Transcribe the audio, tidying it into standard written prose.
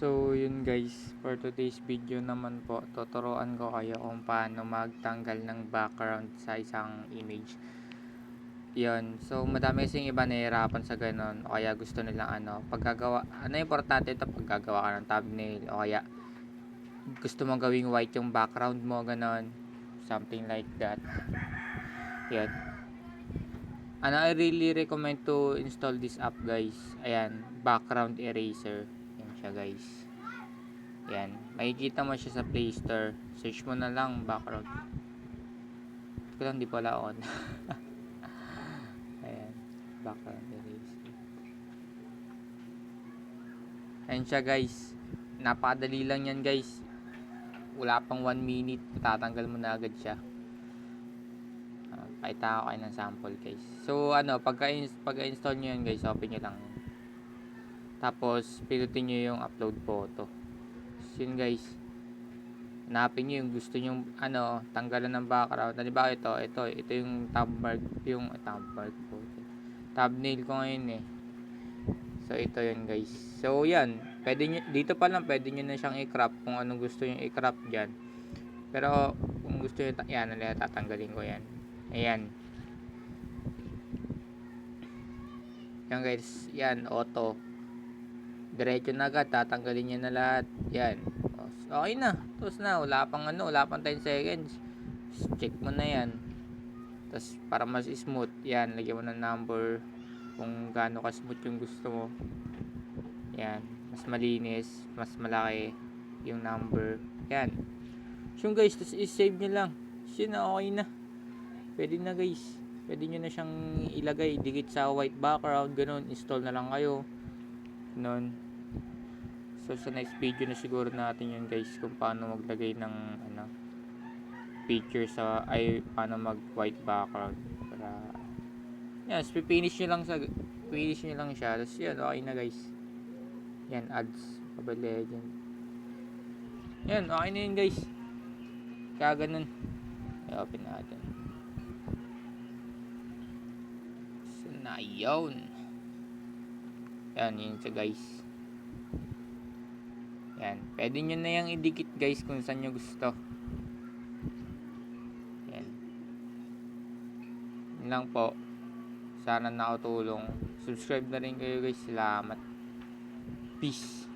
So yun guys, for today's video naman po, tuturuan ko kayo kung paano magtanggal ng background sa isang image. Yun, so madami kasing iba nahihirapan sa ganun, o kaya gusto nilang paggagawa, importante ito paggagawa ka ng thumbnail, o kaya gusto mong gawing white yung background mo, ganun, something like that. Yun. I really recommend to install this app guys. Ayan, background eraser. Yan siya guys. Yan, makikita mo siya sa Play Store. Search mo na lang background. Ito lang, di pala on. Ayan, background eraser. Ayan siya guys. Napakadali lang yan guys. Wala pang 1 minute, tatanggal mo na agad siya. Pakita ko kayo ng sample guys. So pagka-install nyo yan guys, open nyo lang. Tapos pinutin nyo yung upload photo. So yun guys, hanapin nyo yung gusto nyo tanggalan ng background. Halimbawa ito yung thumbnail ko ngayon eh. So ito yun guys. So yan, dito pa lang pwede nyo na siyang i-crop kung anong gusto nyo i-crop dyan. Pero kung gusto nyo, yan, tatanggalin ko yan. Ayan. Yan guys, yan, auto. Diretso na agad, tatanggalin niya na lahat. Yan. Okay na. Tapos na, wala pang 10 seconds. Check mo na yan. Tapos para mas smooth, yan, lagyan mo ng number kung gaano ka smooth yung gusto mo. Yan, mas malinis, mas malaki yung number. Yan. So guys, tapos i-save nyo lang. So na, okay na. Pwede na guys. Pwede nyo na siyang ilagay dikit sa white background, ganun. Install na lang kayo. Ganun. So sa next video na siguro natin yun guys, kung paano maglagay ng picture paano mag white background para yan, finish nyo lang siya. Tapos yan, okay na guys. Yan, ads, Mobile Legend. Yan, okay na yun guys. Kaya ganun. I-open natin. So na yun. Yan, yun siya guys. Yan, pwede nyo na yung idikit guys kung saan nyo gusto. Yan. Yun lang po. Sana nakatulong. Subscribe na rin kayo guys. Salamat. Peace.